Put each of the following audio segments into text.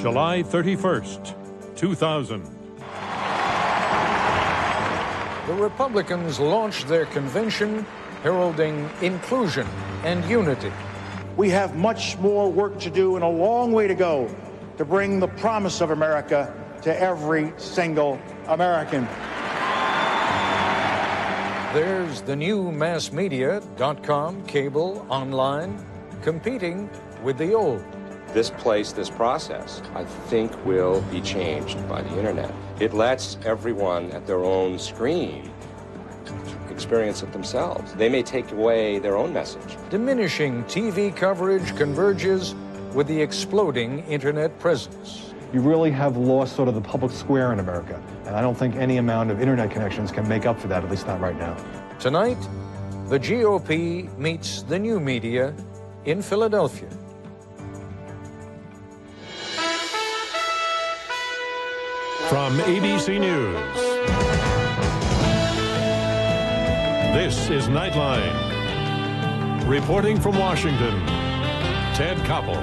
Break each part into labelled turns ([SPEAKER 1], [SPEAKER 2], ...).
[SPEAKER 1] July 31st, 2000.
[SPEAKER 2] The Republicans launched their convention heralding inclusion and unity.
[SPEAKER 3] We have much more work to do and a long way to go to bring the promise of America to every single American.
[SPEAKER 2] There's the new mass media.com, cable, online, competing with the old.
[SPEAKER 4] This process, I think will be changed by the internet. It lets everyone at their own screen experience it themselves. They may take away their own message.
[SPEAKER 2] Diminishing TV coverage converges with the exploding internet presence.
[SPEAKER 5] You really have lost sort of the public square in America, and I don't think any amount of internet connections can make up for that, at least not right now.
[SPEAKER 2] Tonight, the GOP meets the new media in Philadelphia.
[SPEAKER 1] From ABC News, this is Nightline. Reporting from Washington, Ted Koppel.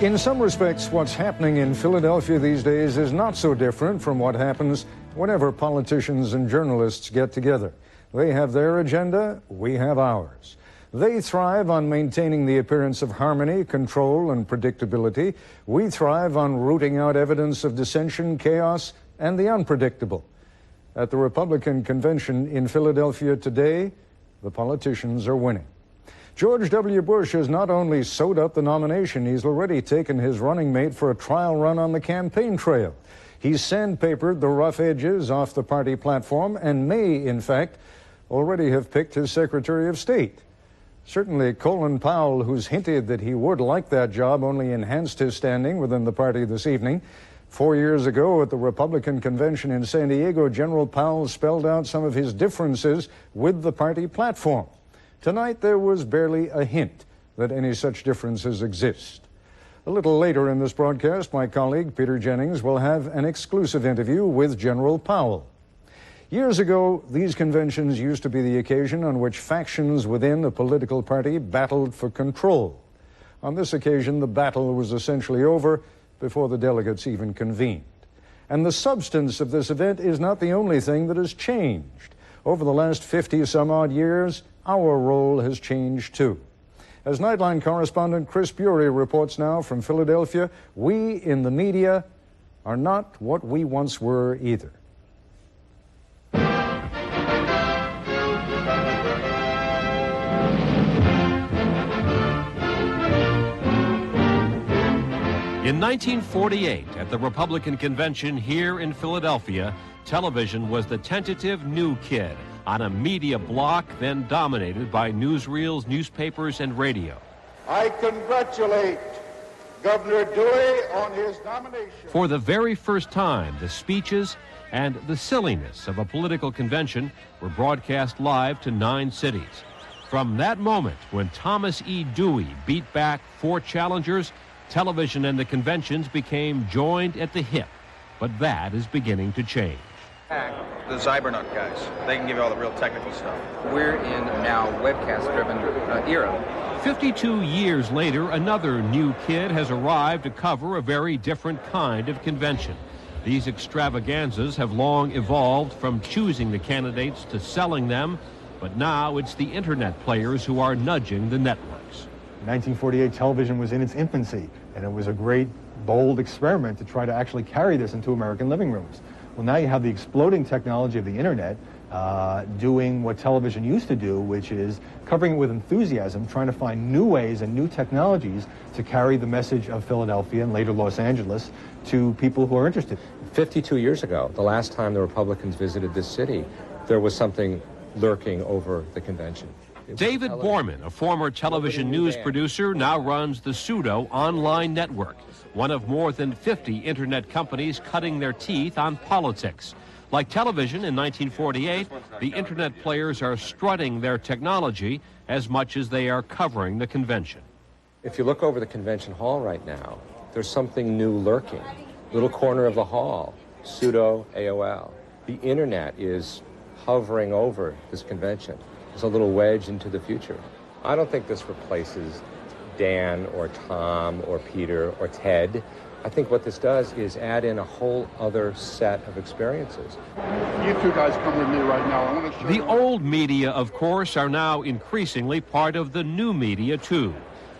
[SPEAKER 2] In some respects, what's happening in Philadelphia these days is not so different from what happens whenever politicians and journalists get together. They have their agenda, we have ours. They thrive on maintaining the appearance of harmony, control, and predictability. We thrive on rooting out evidence of dissension, chaos, and the unpredictable. At the Republican convention in Philadelphia today, the politicians are winning. George W. Bush has not only sewed up the nomination, he's already taken his running mate for a trial run on the campaign trail. He's sandpapered the rough edges off the party platform and may, in fact, already have picked his Secretary of State. Certainly, Colin Powell, who's hinted that he would like that job, only enhanced his standing within the party this evening. 4 years ago at the Republican convention in San Diego, General Powell spelled out some of his differences with the party platform. Tonight, there was barely a hint that any such differences exist. A little later in this broadcast, my colleague Peter Jennings will have an exclusive interview with General Powell. Years ago, these conventions used to be the occasion on which factions within a political party battled for control. On this occasion, the battle was essentially over before the delegates even convened. And the substance of this event is not the only thing that has changed. Over the last 50-some-odd years, our role has changed too. As Nightline correspondent Chris Bury reports now from Philadelphia, we in the media are not what we once were either.
[SPEAKER 6] In 1948, at the Republican convention here in Philadelphia, television was the tentative new kid on a media block then dominated by newsreels, newspapers, and radio.
[SPEAKER 3] I congratulate Governor Dewey on his nomination.
[SPEAKER 6] For the very first time, the speeches and the silliness of a political convention were broadcast live to 9 cities. From that moment, when Thomas E. Dewey beat back 4 challengers, television and the conventions became joined at the hip. But that is beginning to change.
[SPEAKER 7] The Cybernook guys, they can give you all the real technical stuff.
[SPEAKER 8] We're in now webcast-driven era.
[SPEAKER 6] 52 years later, another new kid has arrived to cover a very different kind of convention. These extravaganzas have long evolved from choosing the candidates to selling them, but now it's the internet players who are nudging the networks.
[SPEAKER 5] In 1948, television was in its infancy, and it was a great, bold experiment to try to actually carry this into American living rooms. Well, now you have the exploding technology of the internet doing what television used to do, which is covering it with enthusiasm, trying to find new ways and new technologies to carry the message of Philadelphia and later Los Angeles to people who are interested.
[SPEAKER 4] 52 years ago, the last time the Republicans visited this city, there was something lurking over the convention.
[SPEAKER 6] David Borman, a former television news producer, now runs the Pseudo online network, one of more than 50 internet companies cutting their teeth on politics. Like television in 1948, the internet players are strutting their technology as much as they are covering the convention.
[SPEAKER 4] If you look over the convention hall right now, there's something new lurking. Little corner of the hall, Pseudo AOL. The internet is hovering over this convention. It's a little wedge into the future. I don't think this replaces Dan or Tom or Peter or Ted. I think what this does is add in a whole other set of experiences.
[SPEAKER 9] You two guys come with me right now. I want to show
[SPEAKER 6] The
[SPEAKER 9] you.
[SPEAKER 6] old media, of course, are now increasingly part of the new media, too.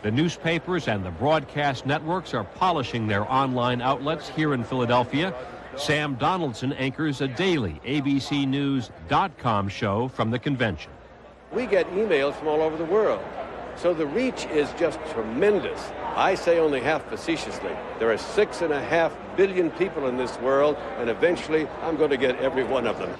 [SPEAKER 6] The newspapers and the broadcast networks are polishing their online outlets here in Philadelphia. Sam Donaldson anchors a daily ABCNews.com show from the convention.
[SPEAKER 10] We get emails from all over the world, so the reach is just tremendous. I say only half facetiously. There are 6.5 billion people in this world, and eventually I'm going to get every one of them.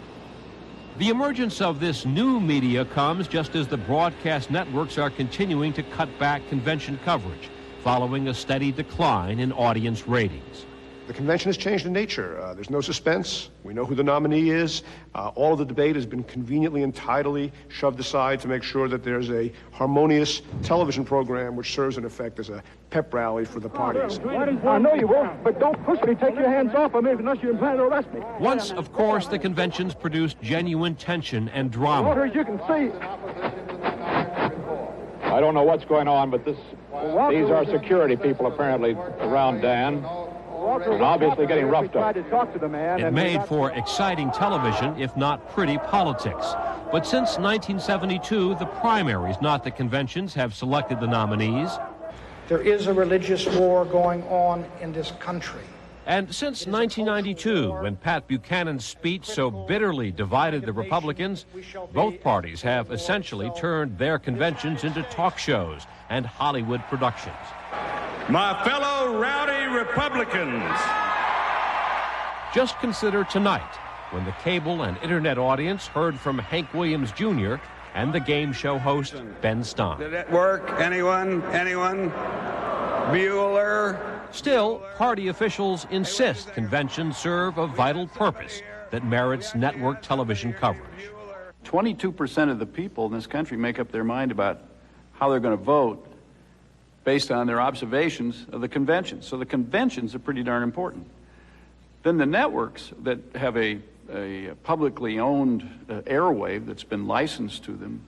[SPEAKER 6] The emergence of this new media comes just as the broadcast networks are continuing to cut back convention coverage, following a steady decline in audience ratings.
[SPEAKER 11] The convention has changed in nature. There's no suspense. We know who the nominee is. All of the debate has been conveniently and tidily shoved aside to make sure that there's a harmonious television program which serves in effect as a pep rally for the parties.
[SPEAKER 9] I know you won't, but don't push me. Take your hands off of me unless you're planning to arrest me.
[SPEAKER 6] Once, of course, the conventions produced genuine tension and drama.
[SPEAKER 9] Water, as you can see.
[SPEAKER 12] I don't know what's going on, but these are security people apparently around Dan. And obviously getting roughed up.
[SPEAKER 6] It made for exciting television, if not pretty politics. But since 1972, the primaries, not the conventions, have selected the nominees.
[SPEAKER 13] There is a religious war going on in this country.
[SPEAKER 6] And since 1992, when Pat Buchanan's speech so bitterly divided the Republicans, both parties have essentially turned their conventions into talk shows and Hollywood productions.
[SPEAKER 14] My fellow rowdy Republicans.
[SPEAKER 6] Just consider tonight, when the cable and internet audience heard from Hank Williams Jr. and the game show host Ben Stein.
[SPEAKER 14] Did it work? Anyone? Bueller?
[SPEAKER 6] Still, party officials insist conventions serve a vital purpose that merits network television coverage.
[SPEAKER 15] 22% of the people in this country make up their mind about how they're going to vote based on their observations of the convention. So the conventions are pretty darn important. Then the networks that have a publicly owned airwave that's been licensed to them,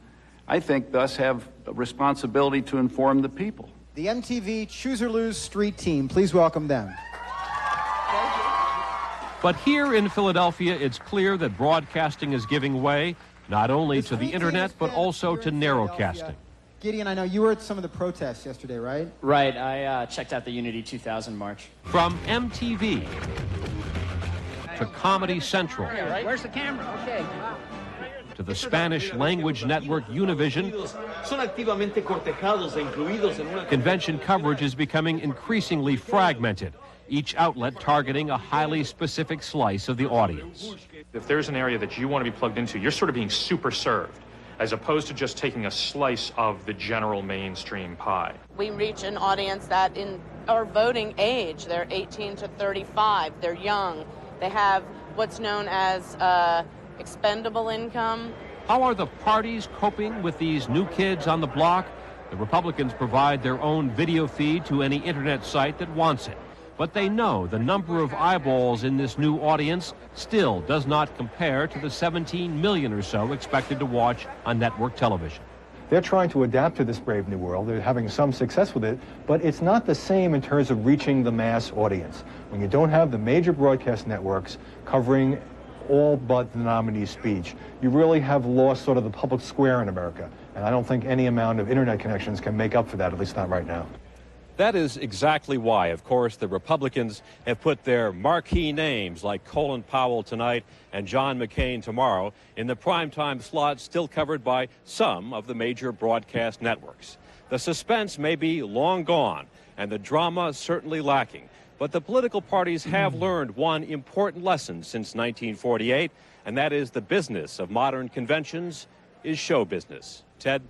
[SPEAKER 15] I think thus have a responsibility to inform the people.
[SPEAKER 16] The MTV Choose or Lose Street Team, please welcome them.
[SPEAKER 6] But here in Philadelphia, it's clear that broadcasting is giving way not only to the internet, but also to narrowcasting.
[SPEAKER 16] Gideon, I know you were at some of the protests yesterday, right?
[SPEAKER 17] Right, I checked out the Unity 2000 march.
[SPEAKER 6] From MTV to Comedy Central.
[SPEAKER 17] Right. Where's the camera? Okay.
[SPEAKER 6] To the Spanish language network Univision, convention coverage is becoming increasingly fragmented, each outlet targeting a highly specific slice of the audience.
[SPEAKER 18] If there's an area that you want to be plugged into, you're sort of being super served, as opposed to just taking a slice of the general mainstream pie.
[SPEAKER 19] We reach an audience that in our voting age, they're 18 to 35, they're young, they have what's known as expendable income.
[SPEAKER 6] How are the parties coping with these new kids on the block? The Republicans provide their own video feed to any internet site that wants it. But they know the number of eyeballs in this new audience still does not compare to the 17 million or so expected to watch on network television.
[SPEAKER 5] They're trying to adapt to this brave new world. They're having some success with it, but it's not the same in terms of reaching the mass audience. When you don't have the major broadcast networks covering all but the nominee's speech, you really have lost sort of the public square in America. And I don't think any amount of internet connections can make up for that, at least not right now.
[SPEAKER 20] That is exactly why, of course, the Republicans have put their marquee names like Colin Powell tonight and John McCain tomorrow in the primetime slot still covered by some of the major broadcast networks. The suspense may be long gone and the drama certainly lacking, but the political parties have learned one important lesson since 1948, and that is the business of modern conventions is show business. Ted?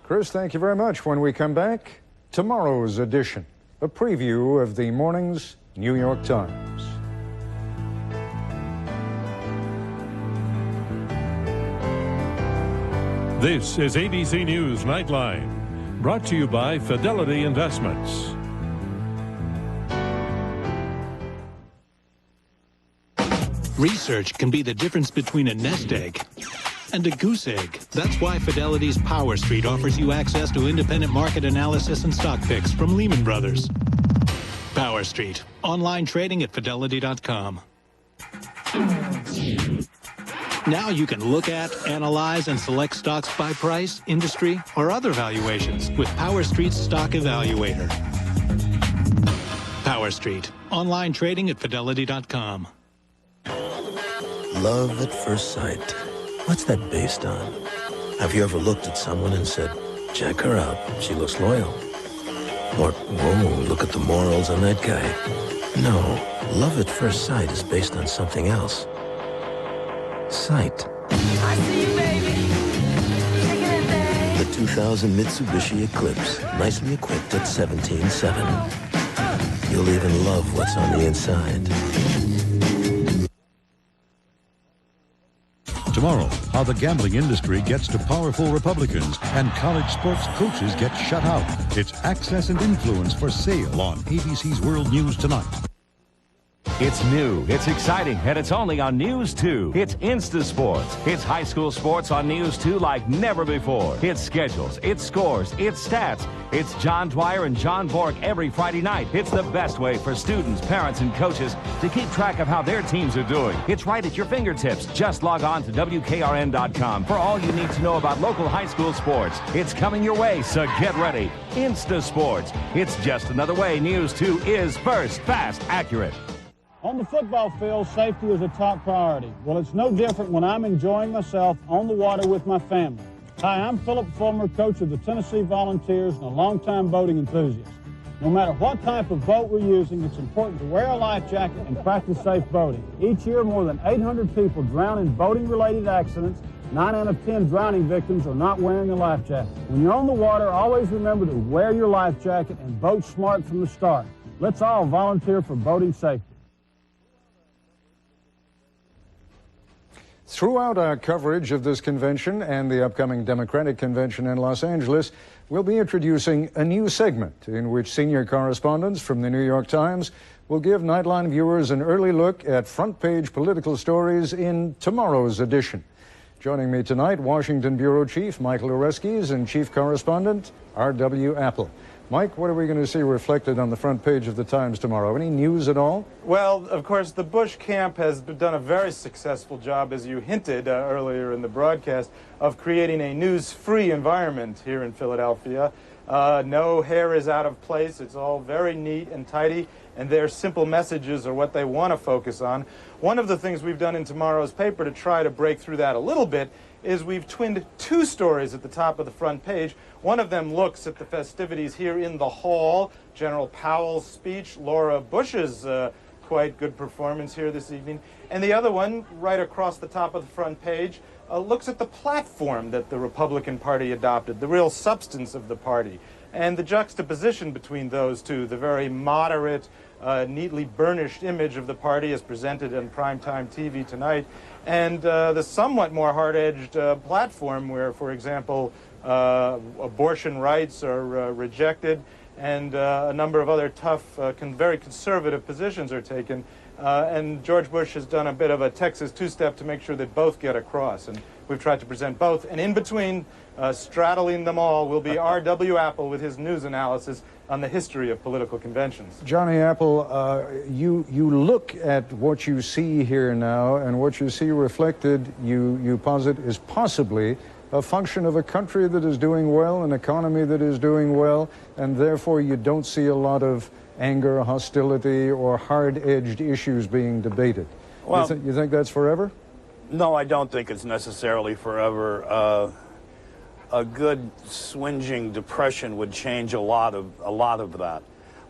[SPEAKER 2] Chris, thank you very much. When we come back, tomorrow's edition, a preview of the morning's New York Times.
[SPEAKER 1] This is ABC News Nightline, brought to you by Fidelity Investments.
[SPEAKER 21] Research can be the difference between a nest egg and a goose egg. That's why Fidelity's Power Street offers you access to independent market analysis and stock picks from Lehman Brothers. Power Street, online trading at Fidelity.com. Now you can look at, analyze, and select stocks by price, industry, or other valuations with Power Street's Stock Evaluator. Power Street, online trading at Fidelity.com.
[SPEAKER 22] Love at first sight. What's that based on? Have you ever looked at someone and said, check her out, she looks loyal? Or, whoa, look at the morals on that guy. No, love at first sight is based on something else. Sight.
[SPEAKER 23] I see you, baby. Shaking it, babe.
[SPEAKER 22] The 2000 Mitsubishi Eclipse, nicely equipped at 17.7. You'll even love what's on the inside.
[SPEAKER 24] Tomorrow, how the gambling industry gets to powerful Republicans and college sports coaches get shut out. It's Access and Influence for sale on ABC's World News Tonight.
[SPEAKER 25] It's new, it's exciting, and it's only on News 2. It's Insta Sports. It's high school sports on News 2 like never before. It's schedules, it's scores, it's stats. It's John Dwyer and John Bork every Friday night. It's the best way for students, parents, and coaches to keep track of how their teams are doing. It's right at your fingertips. Just log on to WKRN.com for all you need to know about local high school sports. It's coming your way, so get ready. Insta Sports. It's just another way News 2 is first, fast, accurate.
[SPEAKER 26] On the football field, safety is a top priority. Well, it's no different when I'm enjoying myself on the water with my family. Hi, I'm Philip Fulmer, coach of the Tennessee Volunteers and a longtime boating enthusiast. No matter what type of boat we're using, it's important to wear a life jacket and practice safe boating. Each year, more than 800 people drown in boating-related accidents. 9 out of 10 drowning victims are not wearing a life jacket. When you're on the water, always remember to wear your life jacket and boat smart from the start. Let's all volunteer for boating safety.
[SPEAKER 2] Throughout our coverage of this convention and the upcoming Democratic convention in Los Angeles, we'll be introducing a new segment in which senior correspondents from the New York Times will give Nightline viewers an early look at front-page political stories in tomorrow's edition. Joining me tonight, Washington Bureau Chief Michael Oreskes and Chief Correspondent R.W. Apple. Mike, what are we going to see reflected on the front page of the Times tomorrow? Any news at all?
[SPEAKER 27] Well, of course, the Bush camp has done a very successful job, as you hinted earlier in the broadcast, of creating a news-free environment here in Philadelphia. No hair is out of place. It's all very neat and tidy, and their simple messages are what they want to focus on. One of the things we've done in tomorrow's paper to try to break through that a little bit is we've twinned two stories at the top of the front page. One of them looks at the festivities here in the hall, General Powell's speech, Laura Bush's quite good performance here this evening. And the other one, right across the top of the front page, looks at the platform that the Republican Party adopted, the real substance of the party, and the juxtaposition between those two, the very moderate, neatly burnished image of the party as presented on primetime TV tonight, and the somewhat more hard-edged platform where, for example, abortion rights are rejected and a number of other tough, very conservative positions are taken. And George Bush has done a bit of a Texas two-step to make sure that both get across. And we've tried to present both. And in between, straddling them all, will be R.W. Apple with his news analysis on the history of political conventions.
[SPEAKER 2] Johnny Apple, you look at what you see here now, and what you see reflected, you posit, is possibly a function of a country that is doing well, an economy that is doing well, and therefore you don't see a lot of anger, hostility, or hard-edged issues being debated.
[SPEAKER 28] Well,
[SPEAKER 2] you think that's forever?
[SPEAKER 28] No, I don't think it's necessarily forever. A good swinging depression would change a lot of that.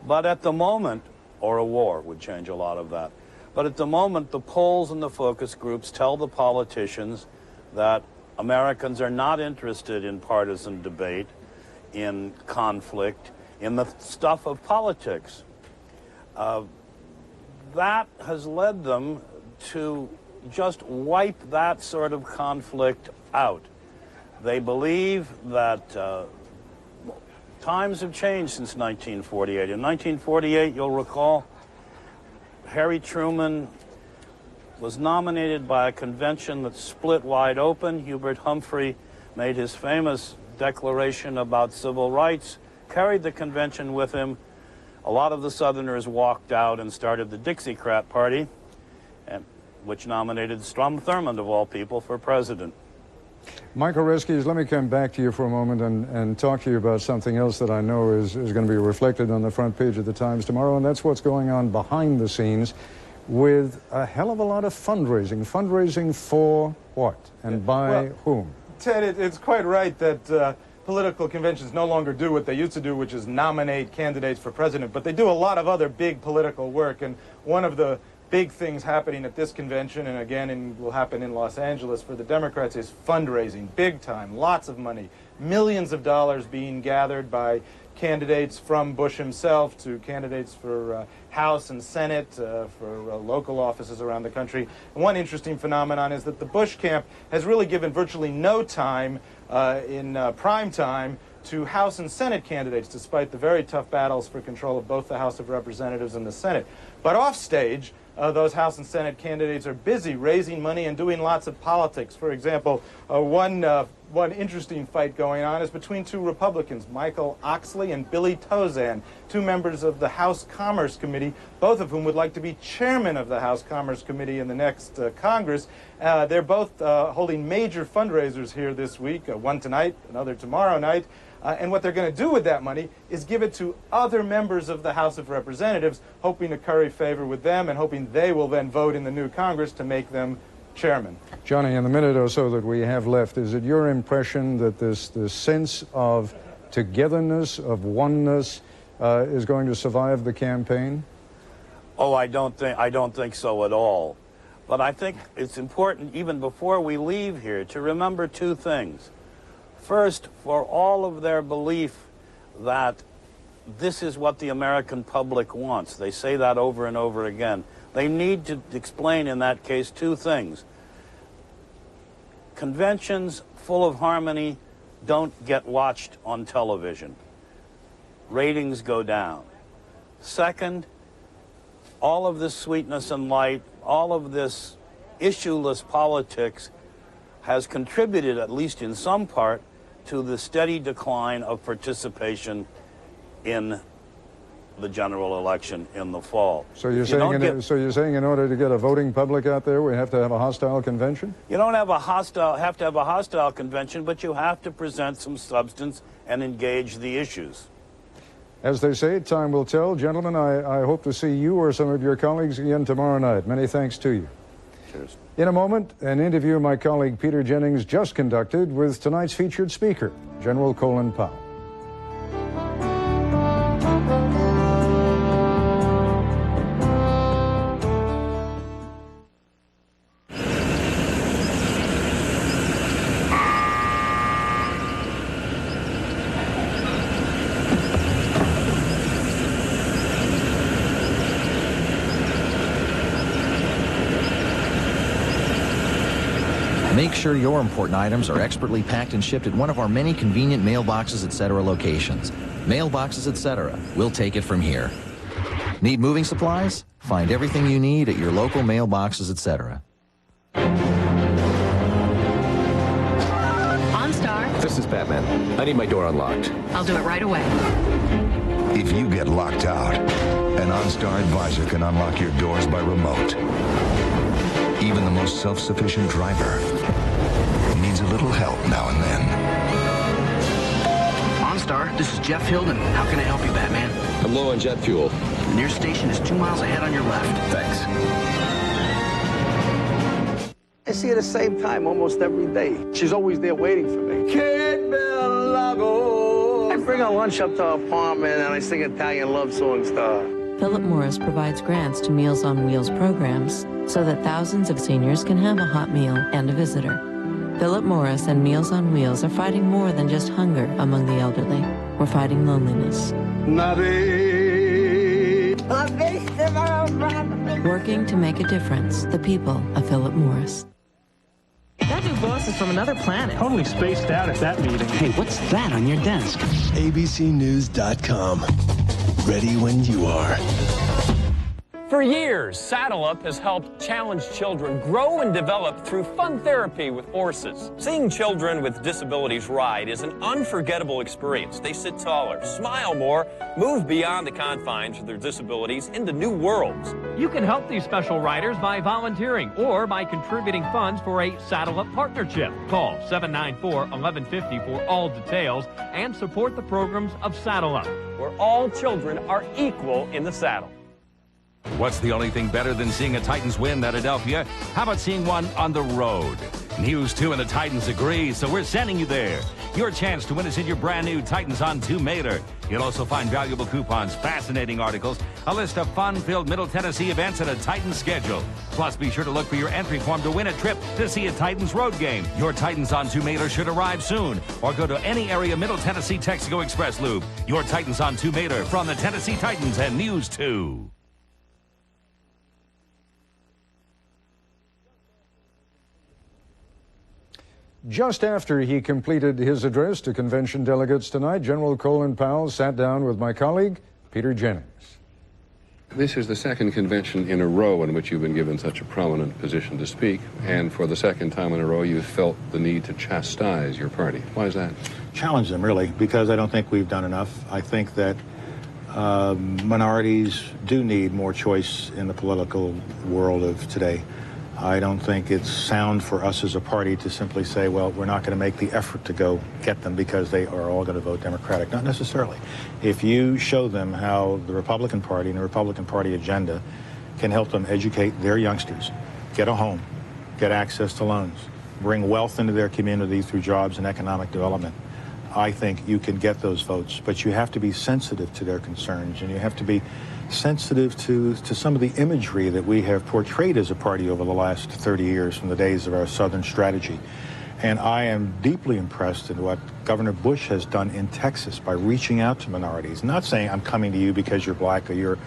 [SPEAKER 28] But at the moment, or a war would change a lot of that. But at the moment, the polls and the focus groups tell the politicians that Americans are not interested in partisan debate, in conflict, in the stuff of politics. That has led them to just wipe that sort of conflict out. They believe that times have changed since 1948. In 1948, you'll recall, Harry Truman was nominated by a convention that split wide open. Hubert Humphrey made his famous declaration about civil rights, carried the convention with him. A lot of the Southerners walked out and started the Dixiecrat Party, which nominated Strom Thurmond, of all people, for president.
[SPEAKER 2] Michael Reskies, let me come back to you for a moment and talk to you about something else that I know is going to be reflected on the front page of the Times tomorrow, and that's what's going on behind the scenes with a hell of a lot of fundraising. Fundraising for what and by whom?
[SPEAKER 27] Ted, it's quite right that political conventions no longer do what they used to do, which is nominate candidates for president, but they do a lot of other big political work, and one of the big things happening at this convention, and again will happen in Los Angeles for the Democrats, is fundraising, big time, lots of money, millions of dollars being gathered by candidates from Bush himself to candidates for House and Senate, for local offices around the country. And one interesting phenomenon is that the Bush camp has really given virtually no time in prime time to House and Senate candidates, despite the very tough battles for control of both the House of Representatives and the Senate. But offstage, those House and Senate candidates are busy raising money and doing lots of politics. For example, one interesting fight going on is between two Republicans, Michael Oxley and Billy Tozan, two members of the House Commerce Committee, both of whom would like to be chairman of the House Commerce Committee in the next Congress. They're both holding major fundraisers here this week, one tonight, another tomorrow night. And what they're going to do with that money is give it to other members of the House of Representatives, hoping to curry favor with them and hoping they will then vote in the new Congress to make them chairman.
[SPEAKER 2] Johnny, in the minute or so that we have left, is it your impression that this sense of togetherness, of oneness, is going to survive the campaign?
[SPEAKER 28] Oh, I don't think so at all. But I think it's important, even before we leave here, to remember two things. First, for all of their belief that this is what the American public wants, they say that over and over again, they need to explain in that case two things. Conventions full of harmony don't get watched on television. Ratings go down. Second, all of this sweetness and light, all of this issueless politics has contributed, at least in some part, to the steady decline of participation in the general election in the fall.
[SPEAKER 2] So you're saying in order to get a voting public out there, we have to have a hostile convention?
[SPEAKER 28] You don't have to have a hostile convention, but you have to present some substance and engage the issues.
[SPEAKER 2] As they say, time will tell. Gentlemen, I hope to see you or some of your colleagues again tomorrow night. Many thanks to you.
[SPEAKER 28] Cheers.
[SPEAKER 2] In a moment, an interview my colleague Peter Jennings just conducted with tonight's featured speaker, General Colin Powell.
[SPEAKER 3] Make sure your important items are expertly packed and shipped at one of our many convenient Mailboxes Etc. locations. Mailboxes Etc. We'll take it from here. Need moving supplies? Find everything you need at your local Mailboxes Etc.
[SPEAKER 4] OnStar.
[SPEAKER 7] This is Batman. I need my door unlocked.
[SPEAKER 4] I'll do it right away.
[SPEAKER 8] If you get locked out, an OnStar advisor can unlock your doors by remote. Even the most self-sufficient driver needs a little help now and then.
[SPEAKER 9] OnStar, this is Jeff Hilden. How can I help you, Batman?
[SPEAKER 7] I'm low on jet fuel.
[SPEAKER 9] The nearest station is 2 miles ahead on your left.
[SPEAKER 7] Thanks.
[SPEAKER 10] I see her the same time almost every day. She's always there waiting for me. I bring her lunch up to her apartment and I sing Italian love songs to her.
[SPEAKER 11] Philip Morris provides grants to Meals on Wheels programs so that thousands of seniors can have a hot meal and a visitor. Philip Morris and Meals on Wheels are fighting more than just hunger among the elderly. We're fighting loneliness. Working to make a difference. The people of Philip Morris.
[SPEAKER 12] That new boss is from another planet.
[SPEAKER 26] Totally spaced out at that meeting.
[SPEAKER 9] Hey, what's that on your desk?
[SPEAKER 22] ABCnews.com. Ready when you are.
[SPEAKER 4] For years, Saddle Up has helped challenged children grow and develop through fun therapy with horses. Seeing children with disabilities ride is an unforgettable experience. They sit taller, smile more, move beyond the confines of their disabilities into new worlds.
[SPEAKER 13] You can help these special riders by volunteering or by contributing funds for a Saddle Up partnership. Call 794-1150 for all details and support the programs of Saddle Up,
[SPEAKER 4] where all children are equal in the saddle.
[SPEAKER 25] What's the only thing better than seeing a Titans win at Adelphia? How about seeing one on the road? News 2 and the Titans agree, so we're sending you there. Your chance to win is in your brand new Titans on 2 Mailer. You'll also find valuable coupons, fascinating articles, a list of fun-filled Middle Tennessee events, and a Titans schedule. Plus, be sure to look for your entry form to win a trip to see a Titans road game. Your Titans on 2 Mailer should arrive soon, or go to any area Middle Tennessee Texaco Express Loop. Your Titans on 2 Mailer from the Tennessee Titans and News 2.
[SPEAKER 2] Just after he completed his address to convention delegates tonight, General Colin Powell sat down with my colleague, Peter Jennings.
[SPEAKER 14] This is the second convention in a row in which you've been given such a prominent position to speak, and for the second time in a row you've felt the need to chastise your party. Why is that?
[SPEAKER 5] Challenge them, really, because I don't think we've done enough. I think that minorities do need more choice in the political world of today. I don't think it's sound for us as a party to simply say, well, we're not going to make the effort to go get them because they are all going to vote Democratic. Not necessarily. If you show them how the Republican Party and the Republican Party agenda can help them educate their youngsters, get a home, get access to loans, bring wealth into their community through jobs and economic development, I think you can get those votes. But you have to be sensitive to their concerns, and you have to be sensitive to some of the imagery that we have portrayed as a party over the last 30 years from the days of our Southern strategy. And I am deeply impressed in what Governor Bush has done in Texas by reaching out to minorities. Not saying I'm coming to you because you're black or you're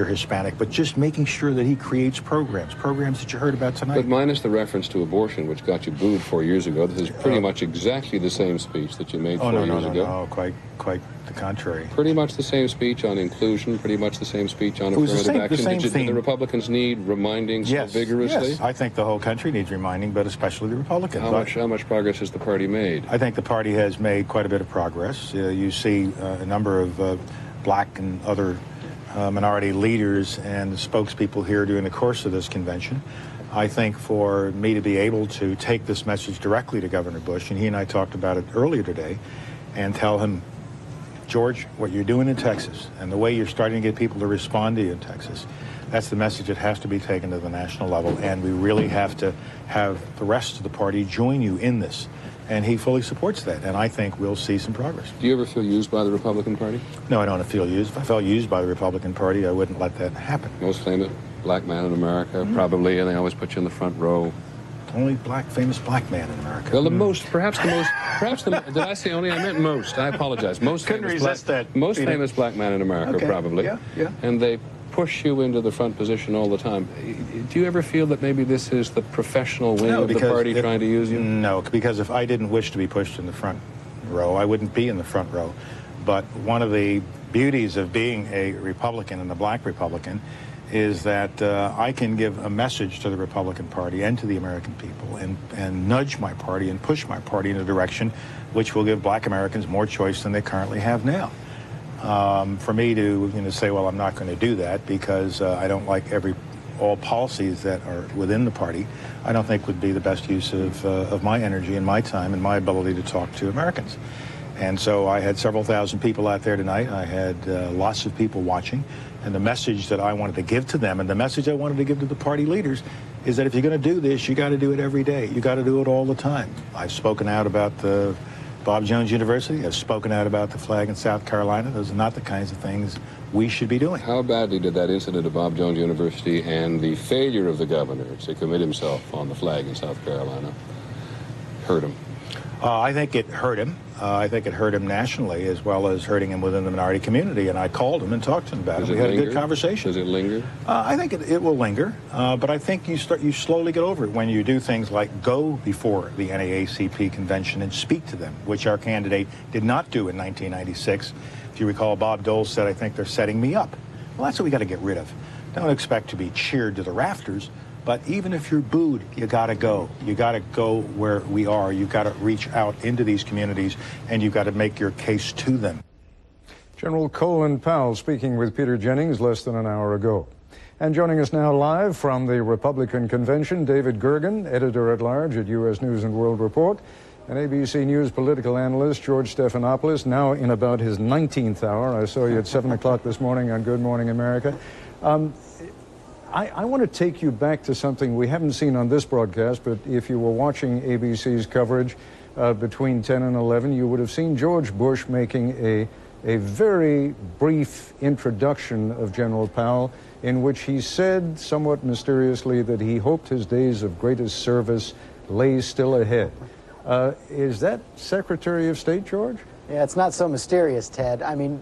[SPEAKER 5] Hispanic, but just making sure that he creates programs that you heard about tonight.
[SPEAKER 14] But minus the reference to abortion, which got you booed 4 years ago, this is pretty much exactly the same speech that you made 4 years ago.
[SPEAKER 5] No, quite the contrary.
[SPEAKER 14] Pretty much the same speech on inclusion, pretty much the same speech on affirmative action. Did the Republicans need reminding so vigorously?
[SPEAKER 5] Yes, I think the whole country needs reminding, but especially the Republicans.
[SPEAKER 14] How much progress has the party made?
[SPEAKER 5] I think the party has made quite a bit of progress. You see a number of black and other minority leaders and spokespeople here during the course of this convention. I think for me to be able to take this message directly to Governor Bush, and he and I talked about it earlier today, and tell him, George, what you're doing in Texas and the way you're starting to get people to respond to you in Texas, that's the message that has to be taken to the national level, and we really have to have the rest of the party join you in this. And he fully supports that, and I think we'll see some progress.
[SPEAKER 14] Do you ever feel used by the Republican Party?
[SPEAKER 5] No, I don't feel used. If I felt used by the Republican Party, I wouldn't let that happen.
[SPEAKER 14] Most famous black man in America, probably, and they always put you in the front row.
[SPEAKER 5] Only famous black man in America.
[SPEAKER 14] Well, perhaps did I say only? I meant most. I apologize. Most
[SPEAKER 5] couldn't resist that.
[SPEAKER 14] Most famous black man in America, probably.
[SPEAKER 5] Yeah.
[SPEAKER 14] And they push you into the front position all the time. Do you ever feel that maybe this is the professional wing of the party trying to use you?
[SPEAKER 5] No, because if I didn't wish to be pushed in the front row, I wouldn't be in the front row. But one of the beauties of being a Republican and a black Republican is that I can give a message to the Republican Party and to the American people and nudge my party and push my party in a direction which will give black Americans more choice than they currently have now. For me to say, well, I'm not going to do that because I don't like all policies that are within the party, I don't think would be the best use of my energy and my time and my ability to talk to Americans. And so I had several thousand people out there tonight. I had lots of people watching. And the message that I wanted to give to them and the message I wanted to give to the party leaders is that if you're going to do this, you got to do it every day. You got to do it all the time. I've spoken out about the Bob Jones University. I've spoken out about the flag in South Carolina. Those are not the kinds of things we should be doing.
[SPEAKER 14] How badly did that incident at Bob Jones University and the failure of the governor to commit himself on the flag in South Carolina hurt him?
[SPEAKER 5] I think it hurt him. I think it hurt him nationally as well as hurting him within the minority community. And I called him and talked to him about it. We had a good conversation.
[SPEAKER 14] Does it linger?
[SPEAKER 5] I think it will linger. But I think you slowly get over it when you do things like go before the NAACP convention and speak to them, which our candidate did not do in 1996. If you recall, Bob Dole said, I think they're setting me up. Well, that's what we got to get rid of.
[SPEAKER 1] Don't expect to be cheered to the rafters, but even if you're booed, you gotta go. You gotta go where we are. You've got to reach out into these communities, and you've got to make your case to them.
[SPEAKER 2] General Colin Powell speaking with Peter Jennings less than an hour ago. And joining us now live from the Republican Convention, David Gergen, editor-at-large at U.S. News and World Report, and ABC News political analyst George Stephanopoulos, now in about his 19th hour. I saw you at 7 o'clock this morning on Good Morning America. I want to take you back to something we haven't seen on this broadcast, but if you were watching ABC's coverage between 10 and 11, you would have seen George Bush making a very brief introduction of General Powell, in which he said, somewhat mysteriously, that he hoped his days of greatest service lay still ahead. Is that Secretary of State, George?
[SPEAKER 6] Yeah, it's not so mysterious, Ted. I mean,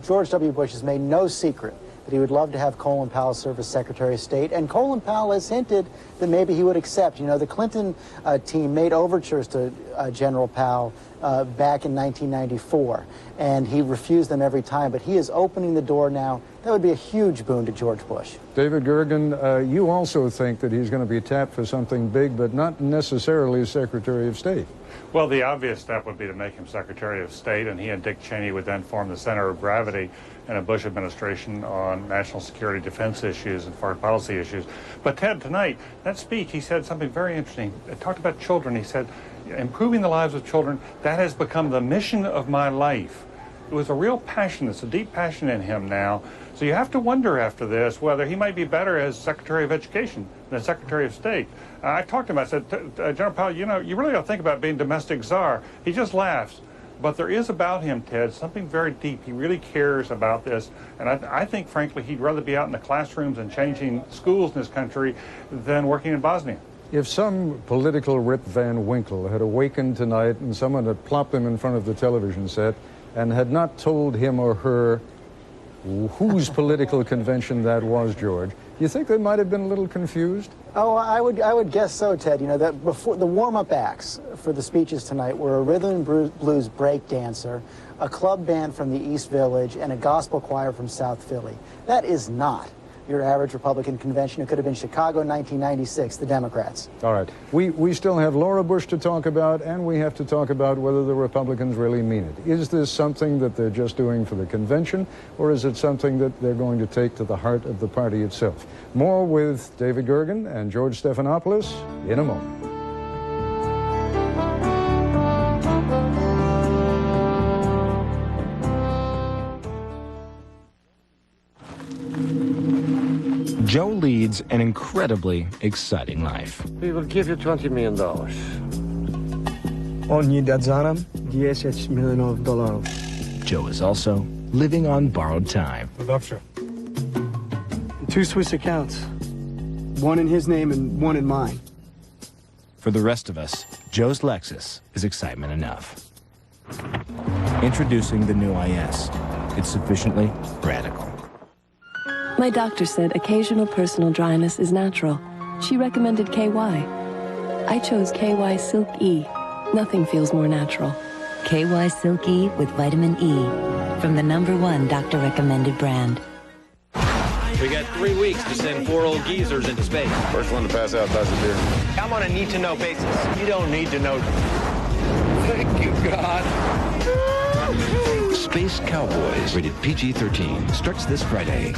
[SPEAKER 6] George W. Bush has made no secret that he would love to have Colin Powell serve as Secretary of State, and Colin Powell has hinted that maybe he would accept. You know, the Clinton team made overtures to General Powell back in 1994, and he refused them every time, but he is opening the door now. That would be a huge boon to George Bush.
[SPEAKER 2] David Gergen, you also think that he's going to be tapped for something big, but not necessarily Secretary of State.
[SPEAKER 15] Well, the obvious step would be to make him Secretary of State, and he and Dick Cheney would then form the center of gravity in a Bush administration on national security, defense issues, and foreign policy issues. But Ted, tonight, that speech, he said something very interesting. It talked about children. He said, improving the lives of children, that has become the mission of my life. It was a real passion. It's a deep passion in him now. So you have to wonder after this whether he might be better as Secretary of Education than Secretary of State. I talked to him. I said, General Powell, you know, you really ought to think about being domestic czar. He just laughs. But there is about him, Ted, something very deep. He really cares about this. And I think, frankly, he'd rather be out in the classrooms and changing schools in this country than working in Bosnia.
[SPEAKER 2] If some political Rip Van Winkle had awakened tonight and someone had plopped him in front of the television set and had not told him or her whose political convention that was, George, you think they might have been a little confused?
[SPEAKER 6] Oh, I would guess so, Ted. You know, that before the warm-up acts for the speeches tonight were a rhythm and blues break dancer, a club band from the East Village, and a gospel choir from South Philly. That is not your average Republican convention. It could have been Chicago 1996, the Democrats.
[SPEAKER 2] All right. We still have Laura Bush to talk about, and we have to talk about whether the Republicans really mean it. Is this something that they're just doing for the convention, or is it something that they're going to take to the heart of the party itself? More with David Gergen and George Stephanopoulos in a moment.
[SPEAKER 16] Joe leads an incredibly exciting life.
[SPEAKER 17] We will give you $20 million.
[SPEAKER 18] Oni dadzą nam $10 milionów.
[SPEAKER 16] Joe is also living on borrowed time.
[SPEAKER 18] Dobrze. 2 Swiss accounts. One in his name and one in mine.
[SPEAKER 16] For the rest of us, Joe's Lexus is excitement enough. Introducing the new IS. It's sufficiently radical.
[SPEAKER 19] My doctor said occasional personal dryness is natural. She recommended KY. I chose KY Silk E. Nothing feels more natural.
[SPEAKER 20] KY Silk E with vitamin E from the #1 doctor-recommended brand.
[SPEAKER 4] We got 3 weeks to send 4 old geezers into space.
[SPEAKER 29] First one to pass out buys a beer.
[SPEAKER 4] I'm on a need-to-know basis. You don't need to know. Thank you, God.
[SPEAKER 8] Space Cowboys, rated PG-13, starts this Friday.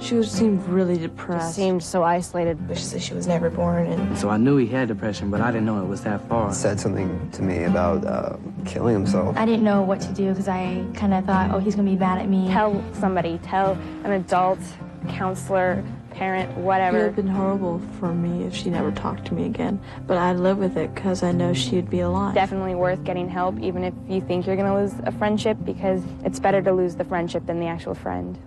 [SPEAKER 12] She seemed really depressed.
[SPEAKER 30] She seemed so isolated. She said she was never born. And
[SPEAKER 9] so I knew he had depression, but I didn't know it was that far.
[SPEAKER 31] He said something to me about killing himself.
[SPEAKER 32] I didn't know what to do because I kind of thought, oh, he's going to be mad at me.
[SPEAKER 30] Tell somebody, tell an adult, counselor,
[SPEAKER 32] parent,
[SPEAKER 12] It would
[SPEAKER 32] whatever.
[SPEAKER 12] have been horrible for me if she never talked to me again, but I'd live with it because I know she'd be alive.
[SPEAKER 32] Definitely worth getting help, even if you think you're going to lose a friendship, because it's better to lose the friendship than the actual friend.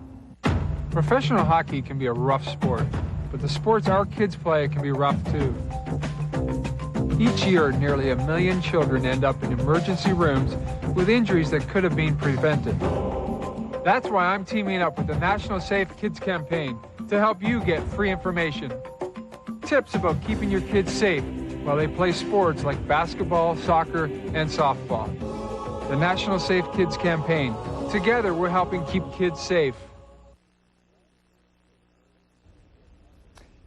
[SPEAKER 3] Professional hockey can be a rough sport, but the sports our kids play can be rough too. Each year, nearly 1 million children end up in emergency rooms with injuries that could have been prevented. That's why I'm teaming up with the National Safe Kids campaign to help you get free information. Tips about keeping your kids safe while they play sports like basketball, soccer, and softball. The National Safe Kids campaign. Together, we're helping keep kids safe.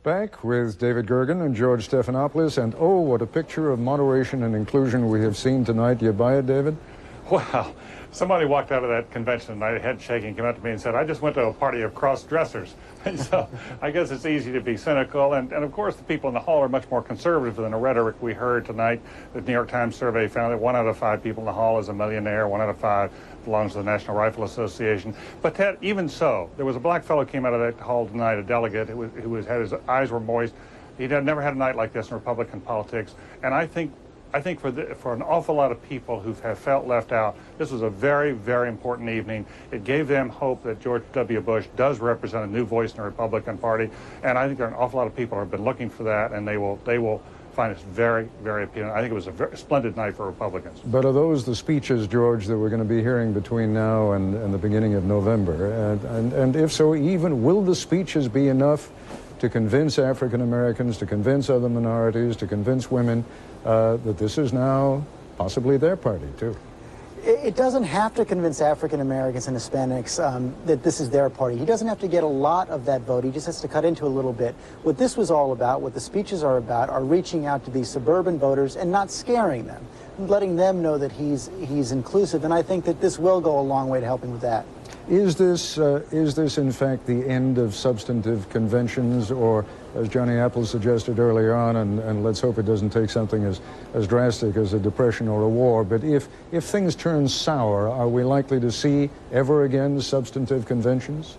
[SPEAKER 2] Back with David Gergen and George Stephanopoulos, and oh, what a picture of moderation and inclusion we have seen tonight. Do you buy it, David?
[SPEAKER 15] Wow. Somebody walked out of that convention tonight, head shaking, came up to me and said, I just went to a party of cross-dressers. So I guess it's easy to be cynical. And of course, the people in the hall are much more conservative than the rhetoric we heard tonight. The New York Times survey found that 1 out of 5 people in the hall is a millionaire. 1 out of 5 belongs to the National Rifle Association. But Ted, even so, there was a black fellow came out of that hall tonight, a delegate, who had his eyes were moist. He'd never had a night like this in Republican politics. And I think for an awful lot of people who have felt left out, this was a very, very important evening. It gave them hope that George W. Bush does represent a new voice in the Republican Party, and I think there are an awful lot of people who have been looking for that, and they will find this very, very appealing. I think it was a very splendid night for Republicans.
[SPEAKER 2] But are those the speeches, George, that we're going to be hearing between now and the beginning of November? And if so, even will the speeches be enough to convince African Americans, to convince other minorities, to convince women that this is now possibly their party, too?
[SPEAKER 6] It doesn't have to convince African Americans and Hispanics that this is their party. He doesn't have to get a lot of that vote. He just has to cut into a little bit. What this was all about, what the speeches are about, are reaching out to these suburban voters and not scaring them, letting them know that he's inclusive. And I think that this will go a long way to helping with that.
[SPEAKER 2] Is this in fact the end of substantive conventions, or, as Johnny Apple suggested earlier on, and let's hope it doesn't take something as drastic as a depression or a war, but if things turn sour, are we likely to see ever again substantive conventions?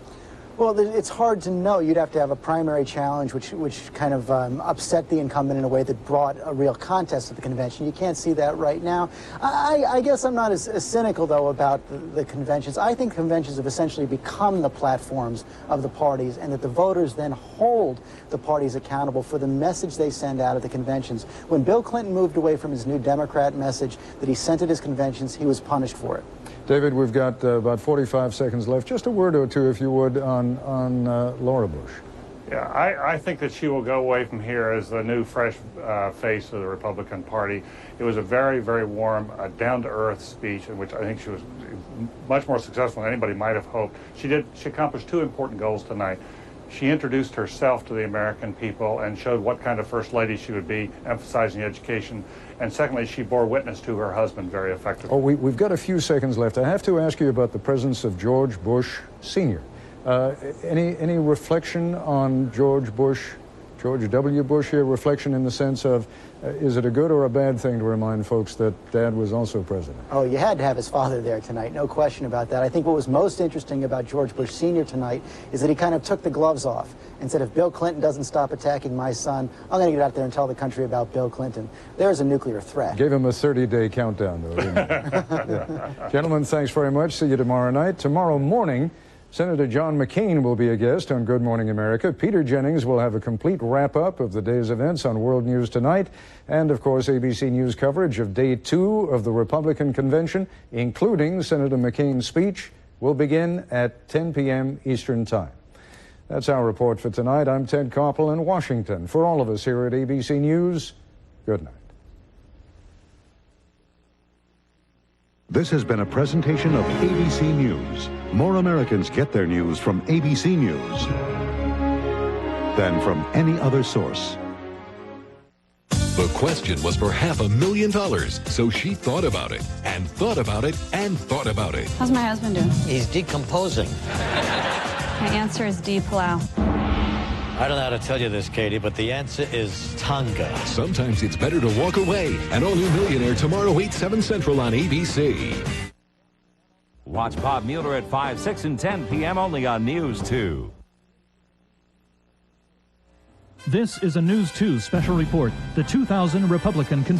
[SPEAKER 6] Well, it's hard to know. You'd have to have a primary challenge, which kind of upset the incumbent in a way that brought a real contest to the convention. You can't see that right now. I guess I'm not as cynical, though, about the conventions. I think conventions have essentially become the platforms of the parties, and that the voters then hold the parties accountable for the message they send out at the conventions. When Bill Clinton moved away from his New Democrat message that he sent at his conventions, he was punished for it.
[SPEAKER 2] David, we've got about 45 seconds left. Just a word or two, if you would, on Laura Bush.
[SPEAKER 15] Yeah, I think that she will go away from here as the new, fresh face of the Republican Party. It was a very, very warm, down-to-earth speech in which I think she was much more successful than anybody might have hoped. She accomplished 2 important goals tonight. She introduced herself to the American people and showed what kind of first lady she would be, emphasizing education. And secondly, she bore witness to her husband very effectively.
[SPEAKER 2] Oh, we've got a few seconds left. I have to ask you about the presence of George Bush Sr. Any reflection on George W. Bush here? Reflection in the sense of, is it a good or a bad thing to remind folks that Dad was also president?
[SPEAKER 6] Oh, you had to have his father there tonight, no question about that. I think what was most interesting about George Bush Sr. tonight is that he kind of took the gloves off and said, if Bill Clinton doesn't stop attacking my son, I'm going to get out there and tell the country about Bill Clinton. There's a nuclear threat.
[SPEAKER 2] Gave him a 30-day countdown, though, didn't he? Yeah. Gentlemen, thanks very much. See you tomorrow night. Tomorrow morning, Senator John McCain will be a guest on Good Morning America. Peter Jennings will have a complete wrap-up of the day's events on World News Tonight. And, of course, ABC News coverage of Day 2 of the Republican Convention, including Senator McCain's speech, will begin at 10 p.m. Eastern Time. That's our report for tonight. I'm Ted Koppel in Washington. For all of us here at ABC News, good night.
[SPEAKER 7] This has been a presentation of ABC News. More Americans get their news from ABC News than from any other source.
[SPEAKER 10] The question was for $500,000, so she thought about it, and thought about it, and thought about it.
[SPEAKER 11] How's my husband doing?
[SPEAKER 17] He's decomposing.
[SPEAKER 11] My answer is D. Palau.
[SPEAKER 17] I don't know how to tell you this, Katie, but the answer is Tonga.
[SPEAKER 10] Sometimes it's better to walk away. An all-new Millionaire tomorrow, 8, 7 Central on ABC.
[SPEAKER 25] Watch Bob Mueller at 5, 6, and 10 p.m. only on News 2.
[SPEAKER 1] This is a News 2 special report. The 2000 Republican convention.